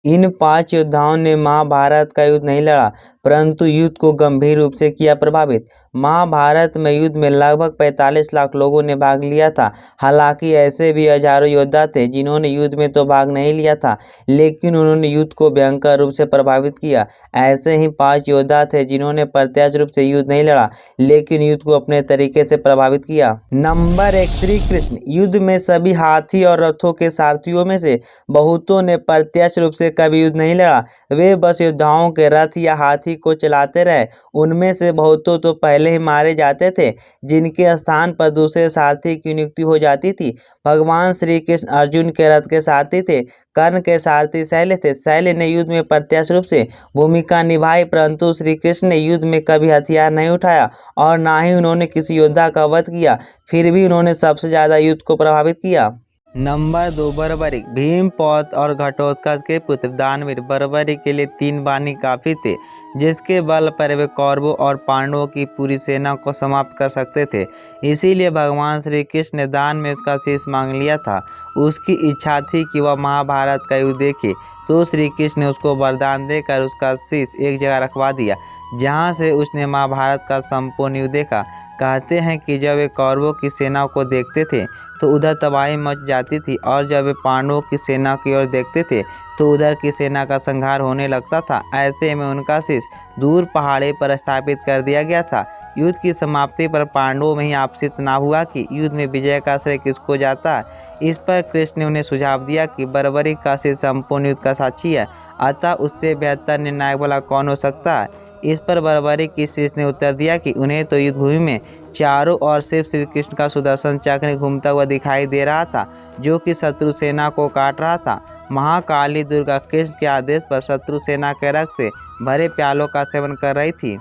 इन 5 योद्धाओं ने महाभारत का युद्ध नहीं लड़ा, परंतु युद्ध को गंभीर रूप से किया प्रभावित। महाभारत में युद्ध में लगभग 45 लाख लोगों ने भाग लिया था। हालांकि ऐसे भी हजारों योद्धा थे जिन्होंने युद्ध में तो भाग नहीं लिया था, लेकिन उन्होंने युद्ध को भयंकर रूप से प्रभावित किया। ऐसे ही 5 योद्धा थे जिन्होंने प्रत्यक्ष रूप से युद्ध नहीं लड़ा, लेकिन युद्ध को अपने तरीके से प्रभावित किया। नंबर 1, श्री कृष्ण। युद्ध में सभी हाथी और रथों के सारथियों में से बहुतों ने प्रत्यक्ष रूप से कभी युद्ध नहीं लड़ा। वे बस योद्धाओं के रथ या हाथी को चलाते रहे। उनमें से बहुतों तो पहले ही मारे जाते थे, जिनके स्थान पर दूसरे सारथी की नियुक्ति हो जाती थी। भगवान श्री कृष्ण अर्जुन के रथ के सारथी थे। कर्ण के सारथी शैल्य थे। शैल्य ने युद्ध में प्रत्यक्ष रूप से भूमिका निभाई, परंतु श्री कृष्ण ने युद्ध में कभी हथियार नहीं उठाया और ना ही उन्होंने किसी योद्धा का वध किया। फिर भी उन्होंने सबसे ज्यादा युद्ध को प्रभावित किया। नंबर 2, बर्बरिक। भीम, पौत्र और घटोत्कच के पुत्र दानवीर बर्बरिक के लिए 3 बाणी काफी थे, जिसके बल पर वे कौरवों और पांडवों की पूरी सेना को समाप्त कर सकते थे। इसीलिए भगवान श्री कृष्ण ने दान में उसका शीश मांग लिया था। उसकी इच्छा थी कि वह महाभारत का युद्ध देखे, तो श्री कृष्ण ने उसको वरदान देकर उसका शीश एक जगह रखवा दिया, जहाँ से उसने महाभारत का संपूर्ण युद्ध देखा। कहते हैं कि जब वे कौरवों की सेना को देखते थे तो उधर तबाही मच जाती थी, और जब वे पांडवों की सेना की ओर देखते थे तो उधर की सेना का संहार होने लगता था। ऐसे में उनका शीश दूर पहाड़ी पर स्थापित कर दिया गया था। युद्ध की समाप्ति पर पांडवों में ही आपसी तनाव हुआ कि युद्ध में विजय का श्रेय किसको जाता है। इस पर कृष्ण ने उन्हें सुझाव दिया कि बर्बरिक का शीश संपूर्ण युद्ध का साक्षी है, अतः उससे बेहतर निर्णायक भला कौन हो सकता है। इस पर बर्बरिक की शीश ने उत्तर दिया कि उन्हें तो युद्ध भूमि में चारों ओर सिर्फ श्री कृष्ण का सुदर्शन चक्र घूमता हुआ दिखाई दे रहा था, जो कि शत्रु सेना को काट रहा था। महाकाली दुर्गा कृष्ण के आदेश पर शत्रु सेना के रक्त से भरे प्यालों का सेवन कर रही थी।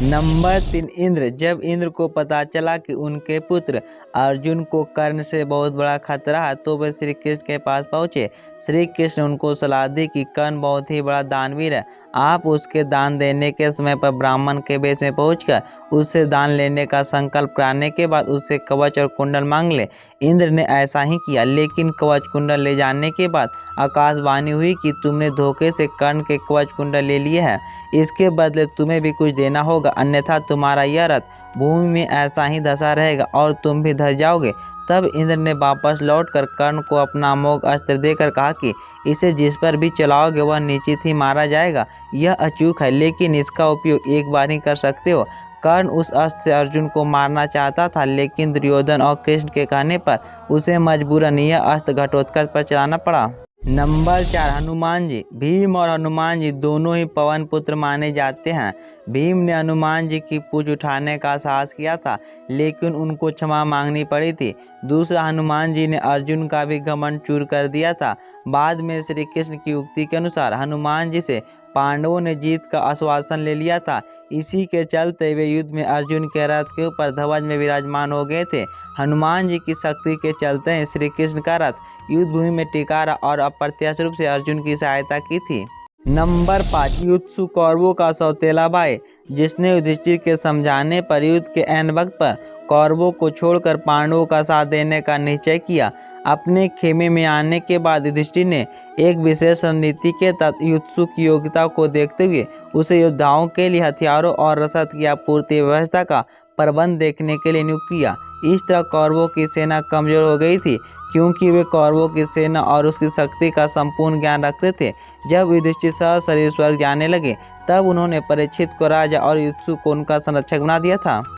नंबर 3, इंद्र। जब इंद्र को पता चला कि उनके पुत्र अर्जुन को कर्ण से बहुत बड़ा खतरा है, तो वे श्री कृष्ण के पास पहुँचे। श्री कृष्ण उनको सलाह दी कि कर्ण बहुत ही बड़ा दानवीर है। आप उसके दान देने के समय पर ब्राह्मण के वेश में पहुंचकर उससे दान लेने का संकल्प कराने के बाद उससे कवच और कुंडल मांग ले। इंद्र ने ऐसा ही किया, लेकिन कवच कुंडल ले जाने के बाद आकाशवाणी हुई कि तुमने धोखे से कर्ण के कवच कुंडल ले लिए हैं। इसके बदले तुम्हें भी कुछ देना होगा, अन्यथा तुम्हारा यह रथ भूमि में ऐसा ही धंसा रहेगा और तुम भी धंस जाओगे। तब इंद्र ने वापस लौटकर कर्ण को अपना अमोघ अस्त्र देकर कहा कि इसे जिस पर भी चलाओगे वह निश्चित ही मारा जाएगा। यह अचूक है, लेकिन इसका उपयोग एक बार ही कर सकते हो। कर्ण उस अस्त्र से अर्जुन को मारना चाहता था, लेकिन दुर्योधन और कृष्ण के कहने पर उसे मजबूरन यह अस्त्र घटोत्कच पर चलाना पड़ा। नंबर 4, हनुमान जी। भीम और हनुमान जी दोनों ही पवन पुत्र माने जाते हैं। भीम ने हनुमान जी की पूंछ उठाने का साहस किया था, लेकिन उनको क्षमा मांगनी पड़ी थी। दूसरा, हनुमान जी ने अर्जुन का भी घमंड चूर कर दिया था। बाद में श्री कृष्ण की उक्ति के अनुसार हनुमान जी से पांडवों ने जीत का आश्वासन ले लिया था। इसी के चलते वे युद्ध में अर्जुन के रथ के ऊपर ध्वज में विराजमान हो गए थे। हनुमान जी की शक्ति के चलते श्री कृष्ण का रथ युद्ध भूमि में टिका रहा और अप्रत्यक्ष रूप से अर्जुन की सहायता की थी। नंबर 5, युद्धसु कौरवों का सौतेला भाई, जिसने युधिष्ठिर के समझाने पर युद्ध के ऐन वक्त पर कौरवों को छोड़कर पांडवों का साथ देने का निश्चय किया। अपने खेमे में आने के बाद युधिष्ठिर ने एक विशेष रणनीति के तहत युद्धसु की योग्यता को देखते हुए उसे योद्धाओं के लिए हथियारों और रसद की आपूर्ति व्यवस्था का प्रबंध देखने के लिए नियुक्त किया। इस तरह कौरवों की सेना कमजोर हो गई थी, क्योंकि वे कौरवों की सेना और उसकी शक्ति का संपूर्ण ज्ञान रखते थे। जब युधिष्ठिर सशरीर स्वर्ग जाने लगे, तब उन्होंने परीक्षित को राजा और युद्धसु को उनका संरक्षक बना दिया था।